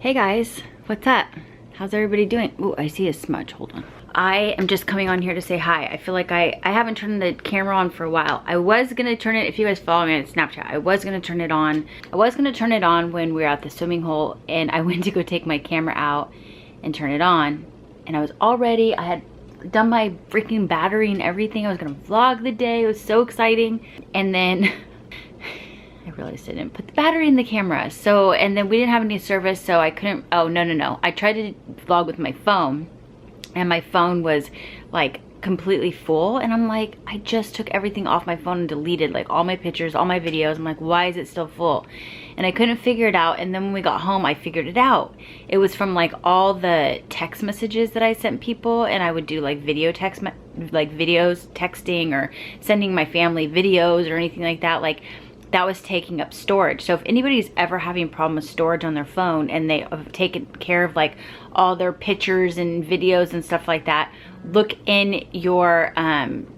Hey guys, what's up? How's everybody doing? Oh, I see a smudge, hold on. I am just coming on here to say hi. I feel like I haven't turned the camera on for a while. I was gonna turn it, if you guys follow me on Snapchat, I was gonna turn it on. I was gonna turn it on when we were at the swimming hole and I went to go take my camera out and turn it on. And I was all ready. I had done my freaking battery and everything. I was gonna vlog the day. It was so exciting. And then I realized I didn't put the battery in the camera. So, and then we didn't have any service, so I couldn't, oh, no. I tried to vlog with my phone and my phone was like completely full. And I'm like, I just took everything off my phone and deleted like all my pictures, all my videos. I'm like, why is it still full? And I couldn't figure it out. And then when we got home, I figured it out. It was from like all the text messages that I sent people, and I would do like video text, like videos, texting or sending my family videos or anything like that. Like, that was taking up storage. So if anybody's ever having a problem with storage on their phone and they have taken care of like all their pictures and videos and stuff like that, look in your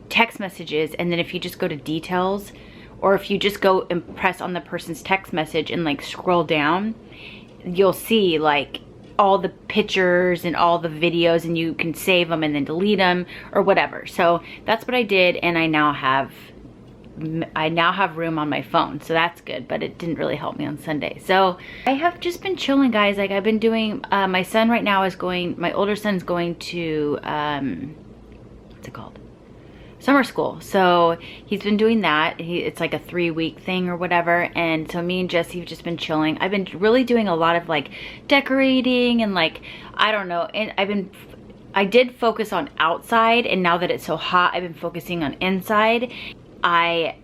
text messages, and then if you just go to details, or if you just go and press on the person's text message and like scroll down, you'll see like all the pictures and all the videos, and you can save them and then delete them or whatever. So that's what I did, and I now have room on my phone, so that's good, but it didn't really help me on Sunday. So I have just been chilling, guys. Like, I've been doing, my son right now is going, my older son's going to, what's it called? Summer school. So he's been doing that. It's like a 3-week thing or whatever. And so me and Jesse have just been chilling. I've been really doing a lot of like decorating and like, I don't know. And I did focus on outside, and now that it's so hot, I've been focusing on inside. I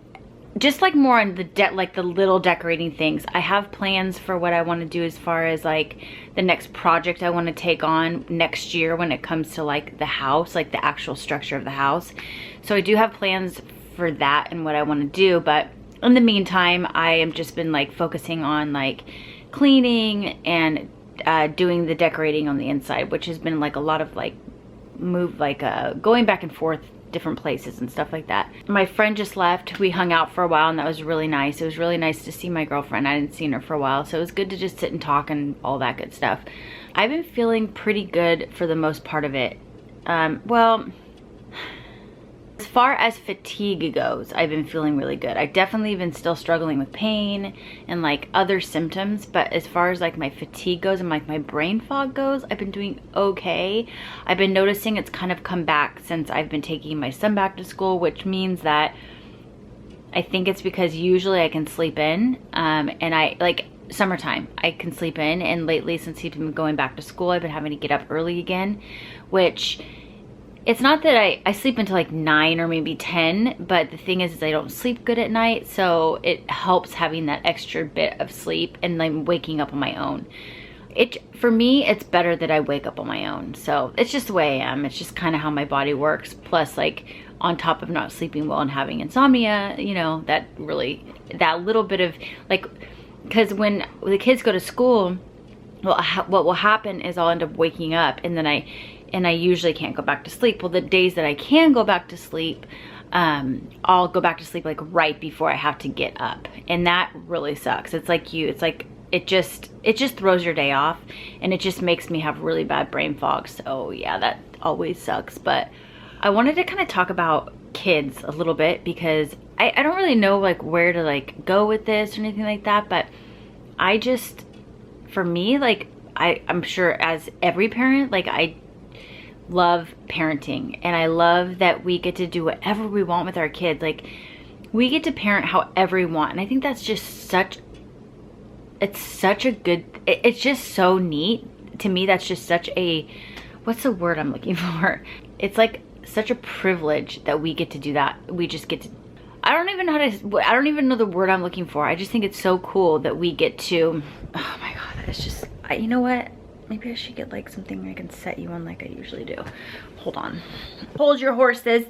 just like more on the like the little decorating things. I have plans for what I want to do as far as like the next project I want to take on next year when it comes to like the house, like the actual structure of the house. So I do have plans for that and what I want to do, but in the meantime, I am just been like focusing on like cleaning and doing the decorating on the inside, which has been like a lot of like going back and forth different places and stuff like that. My friend just left. We hung out for a while, and that was really nice. It was really nice to see my girlfriend. I hadn't seen her for a while, so it was good to just sit and talk and all that good stuff. I've been feeling pretty good for the most part of it. Well, as far as fatigue goes, I've been feeling really good. I definitely been still struggling with pain and like other symptoms, but as far as like my fatigue goes and like my brain fog goes, I've been doing okay. I've been noticing it's kind of come back since I've been taking my son back to school, which means that I think it's because usually I can sleep in, and I like summertime I can sleep in, and lately since he's been going back to school, I've been having to get up early again, which it's not that I sleep until like 9 or maybe 10, but the thing is I don't sleep good at night, so it helps having that extra bit of sleep and then waking up on my own. For me, it's better that I wake up on my own. So it's just the way I am. It's just kind of how my body works. Plus, like, on top of not sleeping well and having insomnia, you know, that little bit of like, because when the kids go to school, well, what will happen is I'll end up waking up, and then I usually can't go back to sleep. Well, the days that I can go back to sleep, I'll go back to sleep like right before I have to get up, and that really sucks. It's like it just throws your day off, and it just makes me have really bad brain fog. So yeah, that always sucks. But I wanted to kind of talk about kids a little bit, because I don't really know like where to like go with this or anything like that, but I just, for me, like I'm sure as every parent, like I love parenting, and I love that we get to do whatever we want with our kids. Like, we get to parent however we want, and I think that's just it's just so neat to me. That's just such a, what's the word I'm looking for? It's like such a privilege that we get to do that. We just get to, I don't even know the word I'm looking for. I just think it's so cool that we get to, oh my God, it's just, you know what? Maybe I should get like something I can set you on like I usually do. Hold on. Hold your horses.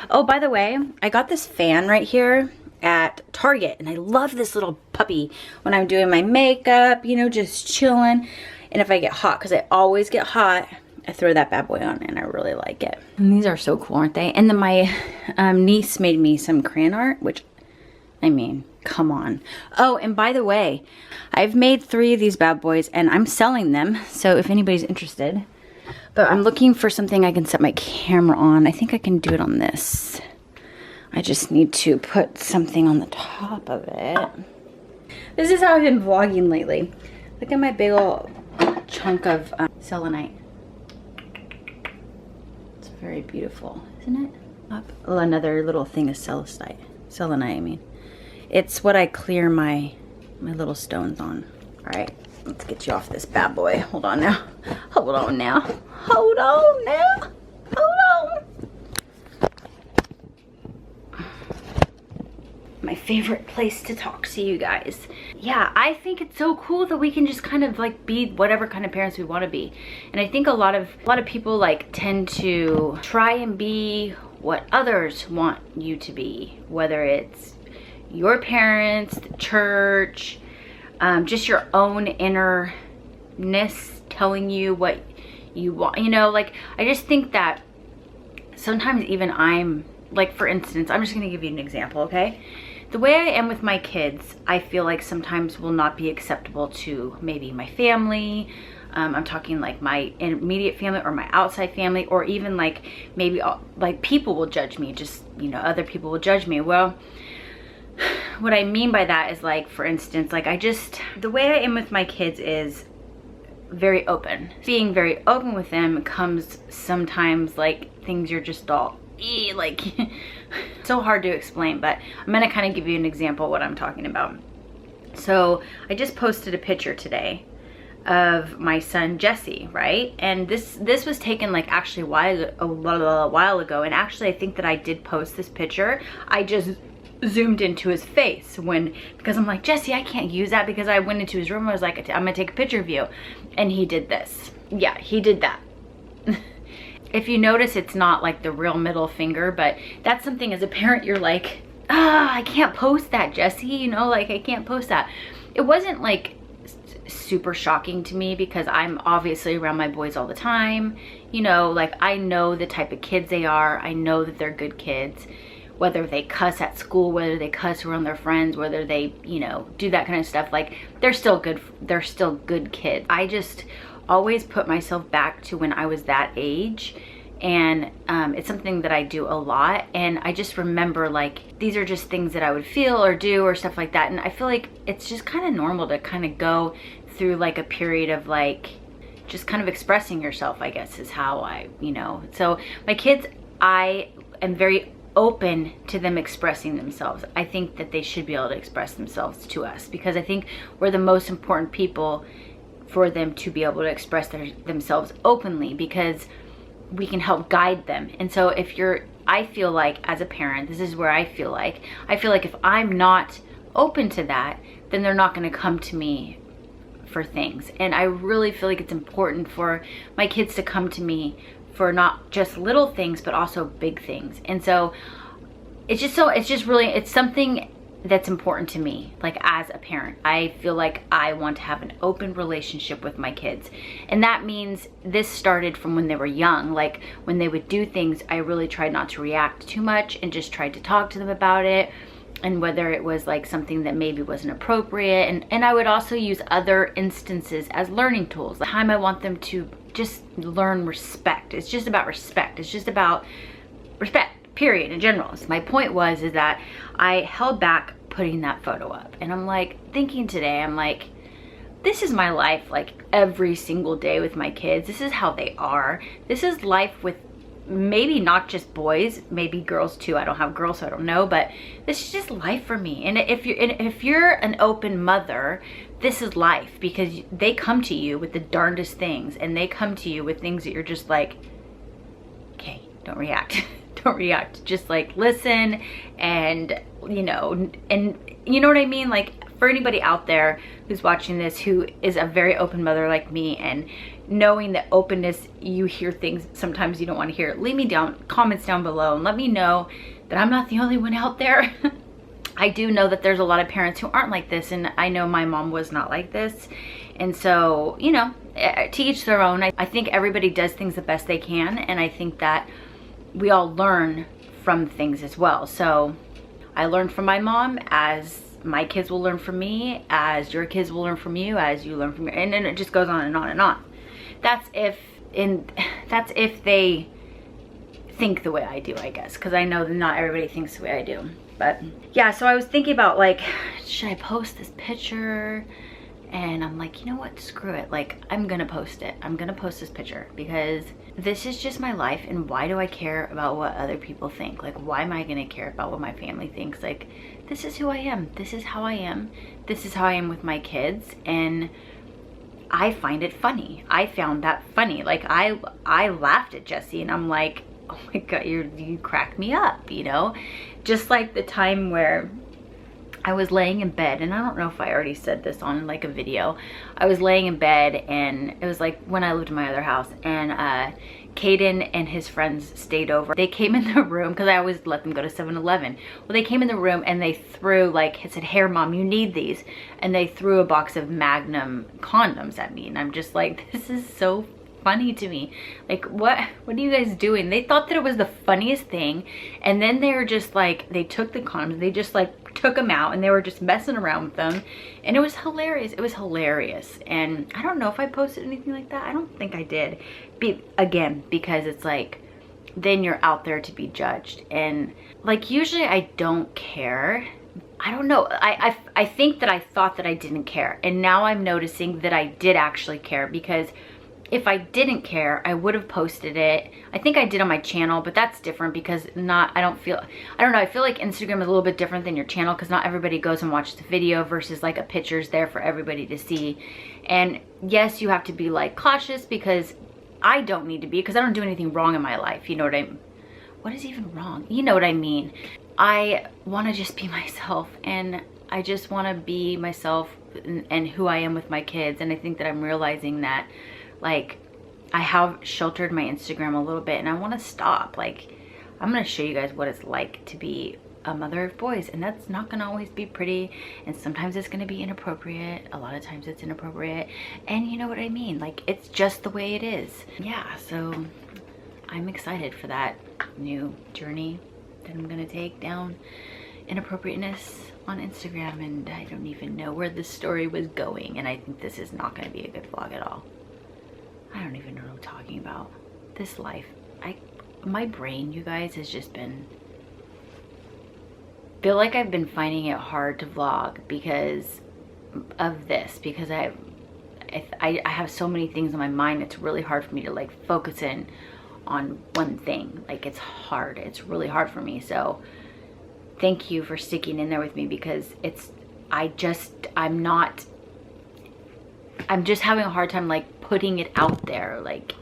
Oh, by the way, I got this fan right here at Target, and I love this little puppy when I'm doing my makeup, you know, just chilling. And if I get hot, because I always get hot, I throw that bad boy on, and I really like it. And these are so cool, aren't they? And then my niece made me some crayon art, which I mean, come on. Oh, and by the way, I've made 3 of these bad boys and I'm selling them. So if anybody's interested, but I'm looking for something I can set my camera on. I think I can do it on this. I just need to put something on the top of it. This is how I've been vlogging lately. Look at my big old chunk of selenite. It's very beautiful, isn't it? Oh, another little thing of selenite, I mean. It's what I clear my little stones on. All right, let's get you off this bad boy. Hold on now. Hold on now. Hold on now. Hold on. My favorite place to talk to you guys. Yeah, I think it's so cool that we can just kind of like be whatever kind of parents we want to be. And I think a lot of people like tend to try and be what others want you to be, whether it's your parents, the church, just your own innerness telling you what you want. You know, like I just think that sometimes even I'm like, for instance, I'm just gonna give you an example, okay? The way I am with my kids, I feel like sometimes will not be acceptable to maybe my family. I'm talking like my immediate family or my outside family, or even like maybe like people will judge me, just, you know, other people will judge me. Well, what I mean by that is like, for instance, like the way I am with my kids is very open. Being very open with them comes sometimes like things you're just all, like, so hard to explain, but I'm gonna kind of give you an example of what I'm talking about. So I just posted a picture today of my son Jesse, right? And this was taken like actually a while ago, and actually I think that I did post this picture. I just zoomed into his face because I'm like, Jesse, I can't use that, because I went into his room. I was like, I'm gonna take a picture of you, and he did this. Yeah, he did that. If you notice, it's not like the real middle finger, but that's something as a parent you're like, I can't post that, Jesse, you know, like I can't post that. It wasn't like super shocking to me because I'm obviously around my boys all the time, you know, like I know the type of kids they are. I know that they're good kids, whether they cuss at school, whether they cuss around their friends, whether they, you know, do that kind of stuff. Like they're still good kids. I just always put myself back to when I was that age, and it's something that I do a lot. And I just remember like these are just things that I would feel or do or stuff like that, and I feel like it's just kind of normal to kind of go through like a period of like just kind of expressing yourself, I guess is how I, you know. So my kids, I am very open to them expressing themselves. I think that they should be able to express themselves to us, because I think we're the most important people for them to be able to express themselves openly, because we can help guide them. And so I feel like as a parent, this is where I feel like if I'm not open to that, then they're not going to come to me for things. And I really feel like it's important for my kids to come to me for not just little things, but also big things. And so it's something that's important to me. Like as a parent, I feel like I want to have an open relationship with my kids. And that means this started from when they were young. Like when they would do things, I really tried not to react too much and just tried to talk to them about it. And whether it was like something that maybe wasn't appropriate. And I would also use other instances as learning tools. The time I want them to just learn respect. It's just about respect. It's just about respect, period, in general. So my point is that I held back putting that photo up. And I'm like thinking today, I'm like, this is my life like every single day with my kids. This is how they are. This is life with maybe not just boys, maybe girls too. I don't have girls, so I don't know, but this is just life for me. And if you're an open mother, this is life, because they come to you with the darndest things, and they come to you with things that you're just like, okay, don't react. Don't react, just like listen. And you know what I mean. Like for anybody out there who's watching this who is a very open mother like me, and knowing that openness, you hear things sometimes you don't want to hear, leave me comments down below and let me know that I'm not the only one out there. I do know that there's a lot of parents who aren't like this, and I know my mom was not like this. And so, you know, to each their own. I think everybody does things the best they can, and I think that we all learn from things as well. So I learned from my mom, as my kids will learn from me, as your kids will learn from you, as you learn from your, and then it just goes on and on and on. That's if they think the way I do, I guess, because I know that not everybody thinks the way I do. But yeah, so I was thinking about like, should I post this picture? And I'm like, you know what, screw it. Like, I'm gonna post it. I'm gonna post this picture because this is just my life, and why do I care about what other people think? Like, why am I gonna care about what my family thinks? Like, this is who I am. This is how I am. This is how I am with my kids, and I find it funny. I found that funny. Like, I laughed at Jesse, and I'm like, oh my God, you crack me up, you know? Just like the time where I was laying in bed, and I don't know if I already said this on like a video. I was laying in bed, and it was like when I lived in my other house, and Caden and his friends stayed over. They came in the room, because I always let them go to 7-Eleven. Well, they came in the room and they threw, like, it said, "Here, Mom, you need these." And they threw a box of Magnum condoms at me. And I'm just like, this is so funny to me. Like, what are you guys doing? They thought that it was the funniest thing. And then they were just like, they took the condoms, they just like took them out, and they were just messing around with them. And it was hilarious. It was hilarious. And I don't know if I posted anything like that. I don't think I did. Again, because it's like, then you're out there to be judged. And like, usually I don't care. I don't know. I think that I thought that I didn't care. And now I'm noticing that I did actually care, because if I didn't care, I would have posted it. I think I did on my channel, but that's different because I don't know. I feel like Instagram is a little bit different than your channel, because not everybody goes and watches the video versus like a picture's there for everybody to see. And yes, you have to be like cautious, because I don't need to be, because I don't do anything wrong in my life. You know what is even wrong? You know what I mean? I want to just be myself, and I just want to be myself and who I am with my kids. And I think that I'm realizing that, like, I have sheltered my Instagram a little bit, and I want to stop. Like, I'm going to show you guys what it's like to be a mother of boys, and that's not going to always be pretty, and sometimes it's going to be inappropriate. A lot of times it's inappropriate, and you know what I mean? Like, it's just the way it is. Yeah, so I'm excited for that new journey that I'm going to take down inappropriateness on Instagram, and I don't even know where this story was going, and I think this is not going to be a good vlog at all. I don't even know what I'm talking about. This life, my brain, you guys, has just been, feel like I've been finding it hard to vlog because of this, because I have so many things in my mind. It's really hard for me to like focus in on one thing. Like, it's hard. It's really hard for me. So thank you for sticking in there with me, because I'm just having a hard time like putting it out there. Like,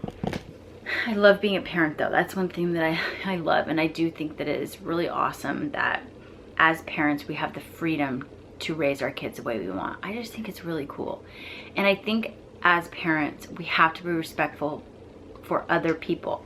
I love being a parent though. That's one thing that I love. And I do think that it is really awesome that as parents, we have the freedom to raise our kids the way we want. I just think it's really cool. And I think as parents, we have to be respectful for other people.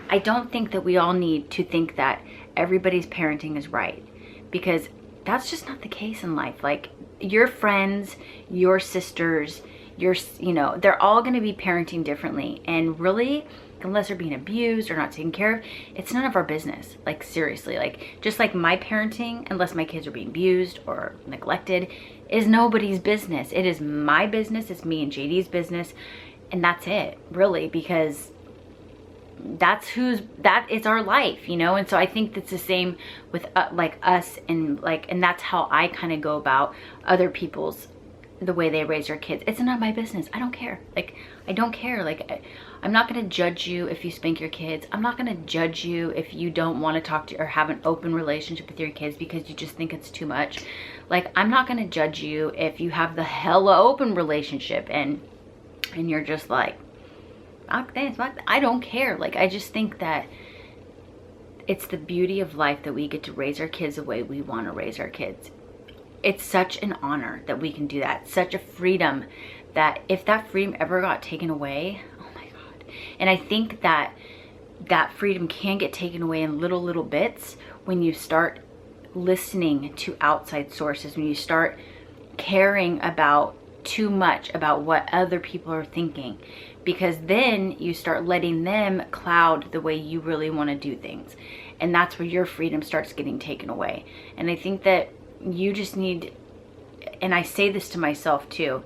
I don't think that we all need to think that everybody's parenting is right, because that's just not the case in life. Like, your friends, your sisters, you know, they're all going to be parenting differently, and really, unless they're being abused or not taken care of, it's none of our business. Like, seriously, like, just like my parenting, unless my kids are being abused or neglected, is nobody's business. It is my business. It's me and JD's business, and that's it, really, because it's our life, you know. And so I think that's the same with like us, and that's how I kind of go about other people's, the way they raise their kids. It's not my business. I don't care. Like, I don't care. Like, I'm not going to judge you if you spank your kids. I'm not going to judge you if you don't want to talk to or have an open relationship with your kids because you just think it's too much. Like, I'm not going to judge you if you have the hella open relationship and you're just like, I don't care. Like, I just think that it's the beauty of life that we get to raise our kids the way we want to raise our kids. It's such an honor that we can do that. Such a freedom that if that freedom ever got taken away, oh my God. And I think that that freedom can get taken away in little bits when you start listening to outside sources, when you start caring about too much about what other people are thinking, because then you start letting them cloud the way you really want to do things. and that's where your freedom starts getting taken away. And I think that you just need, and I say this to myself too,